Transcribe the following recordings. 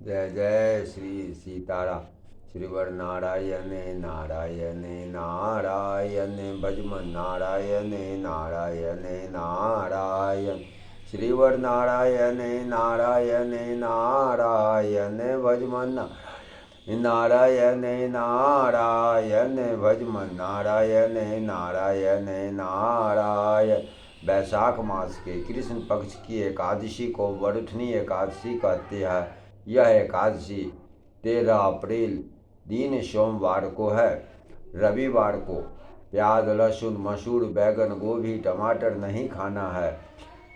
जय जय श्री सीताराम। श्रीवर नारायण नारायण नारायण भजमन नारायण नारायण नारायण। श्रीवर नारायण नारायण नारायण भजमन नारायण नारायण भजमन नारायण नारायण नारायण। वैशाख मास के कृष्ण पक्ष की एकादशी को वरुथनी एकादशी कहते हैं। यह एकादशी 13 अप्रैल दिन सोमवार को है। रविवार को प्याज लहसुन मसूर बैगन गोभी टमाटर नहीं खाना है।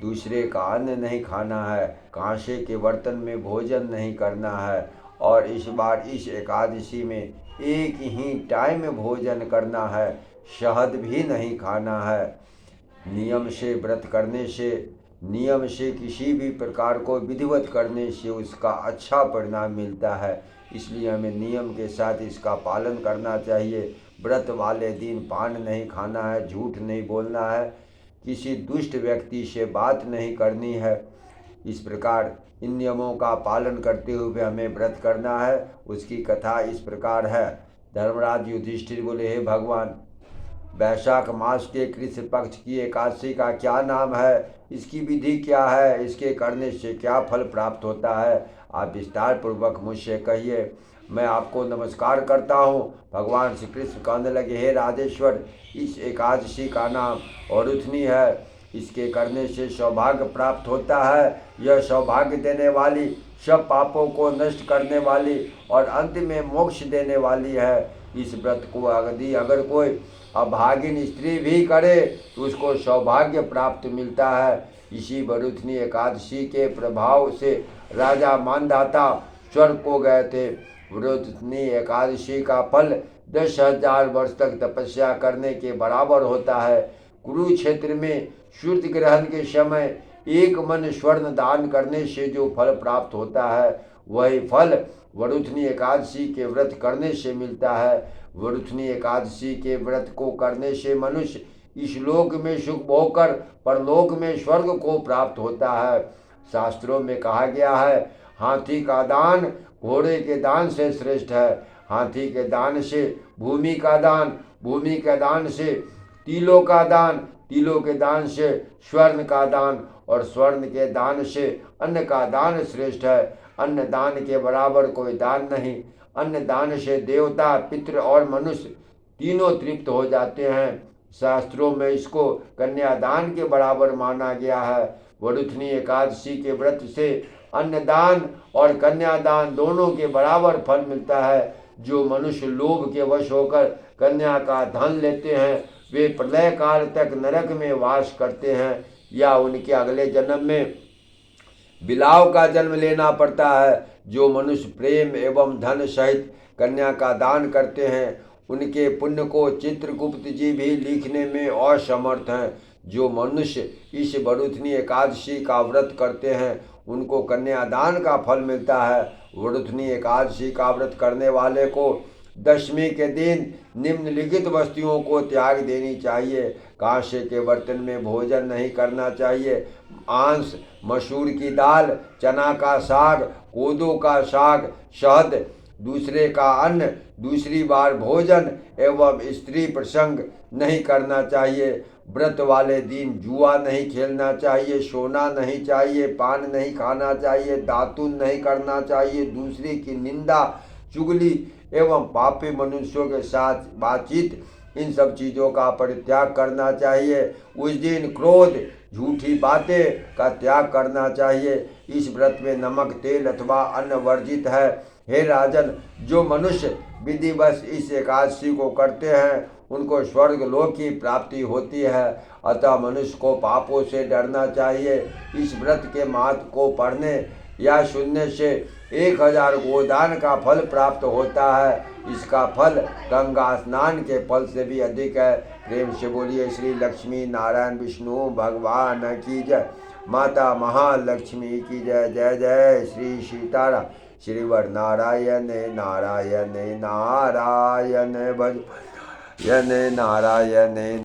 दूसरे का अन्न नहीं खाना है। कांसे के बर्तन में भोजन नहीं करना है। और इस बार इस एकादशी में एक ही टाइम भोजन करना है। शहद भी नहीं खाना है। नियम से व्रत करने से, नियम से किसी भी प्रकार को विधिवत करने से उसका अच्छा परिणाम मिलता है। इसलिए हमें नियम के साथ इसका पालन करना चाहिए। व्रत वाले दिन पान नहीं खाना है, झूठ नहीं बोलना है, किसी दुष्ट व्यक्ति से बात नहीं करनी है। इस प्रकार इन नियमों का पालन करते हुए हमें व्रत करना है। उसकी कथा इस प्रकार है। धर्मराज युधिष्ठिर बोले, हे भगवान, वैशाख मास के कृष्ण पक्ष की एकादशी का क्या नाम है, इसकी विधि क्या है, इसके करने से क्या फल प्राप्त होता है, आप विस्तार पूर्वक मुझसे कहिए। मैं आपको नमस्कार करता हूँ। भगवान श्री कृष्ण कहने लगे, हे राजेश्वर, इस एकादशी का नाम औरुथनी है। इसके करने से सौभाग्य प्राप्त होता है। यह सौभाग्य देने वाली, सब पापों को नष्ट करने वाली और अंत में मोक्ष देने वाली है। इस व्रत को अगर कोई अभागिन स्त्री भी करे तो उसको सौभाग्य प्राप्त मिलता है। इसी वरुथनी एकादशी के प्रभाव से राजा मानधाता स्वर्ग को गए थे। वरुथनी एकादशी का फल 10,000 वर्ष तक तपस्या करने के बराबर होता है। कुरुक्षेत्र में सूर्य ग्रहण के समय एक मन स्वर्ण दान करने से जो फल प्राप्त होता है, वही फल वरुथनी एकादशी के व्रत करने से मिलता है। वरुथनी एकादशी के व्रत को करने से मनुष्य इस लोक में सुख भोगकर परलोक में स्वर्ग को प्राप्त होता है। शास्त्रों में कहा गया है, हाथी का दान घोड़े के दान से श्रेष्ठ है। हाथी के दान से भूमि का दान, भूमि के दान से तिलों का दान, तिलों के दान से स्वर्ण का दान और स्वर्ण के दान से अन्न का दान श्रेष्ठ है। अन्न दान के बराबर कोई दान नहीं। अन्न दान से देवता, पितृ और मनुष्य तीनों तृप्त हो जाते हैं। शास्त्रों में इसको कन्यादान के बराबर माना गया है। वरुथनी एकादशी के व्रत से अन्नदान और कन्यादान दोनों के बराबर फल मिलता है। जो मनुष्य लोभ के वश होकर कन्या का धन लेते हैं, वे प्रलय काल तक नरक में वास करते हैं या उनके अगले जन्म में बिलाव का जन्म लेना पड़ता है। जो मनुष्य प्रेम एवं धन सहित कन्या का दान करते हैं, उनके पुण्य को चित्रगुप्त जी भी लिखने में असमर्थ हैं। जो मनुष्य इस वरुथनी एकादशी का व्रत करते हैं, उनको कन्यादान का फल मिलता है। वरुथनी एकादशी का व्रत करने वाले को दशमी के दिन निम्नलिखित वस्तुओं को त्याग देनी चाहिए। कांसे के बर्तन में भोजन नहीं करना चाहिए। मांस, मसूर की दाल, चना का साग, कोदो का साग, शहद, दूसरे का अन्न, दूसरी बार भोजन एवं स्त्री प्रसंग नहीं करना चाहिए। व्रत वाले दिन जुआ नहीं खेलना चाहिए, सोना नहीं चाहिए, पान नहीं खाना चाहिए, दातुन नहीं करना चाहिए, दूसरे की निंदा, चुगली एवं पापी मनुष्यों के साथ बातचीत, इन सब चीज़ों का परित्याग करना चाहिए। उस दिन क्रोध, झूठी बातें का त्याग करना चाहिए। इस व्रत में नमक, तेल अथवा अन्न वर्जित है। हे राजन, जो मनुष्य विधिवश इस एकादशी को करते हैं, उनको स्वर्ग लोक की प्राप्ति होती है। अतः मनुष्य को पापों से डरना चाहिए। इस व्रत के महत्व को पढ़ने या सुनने से 1,000 गोदान का फल प्राप्त होता है। इसका फल गंगा स्नान के फल से भी अधिक है। प्रेम से बोलिए श्री लक्ष्मी नारायण विष्णु भगवान की जय। माता महालक्ष्मी की जय। जय जय श्री सीताराम। श्रीवर नारायण नारायण नारायण भज नारायण नारायण।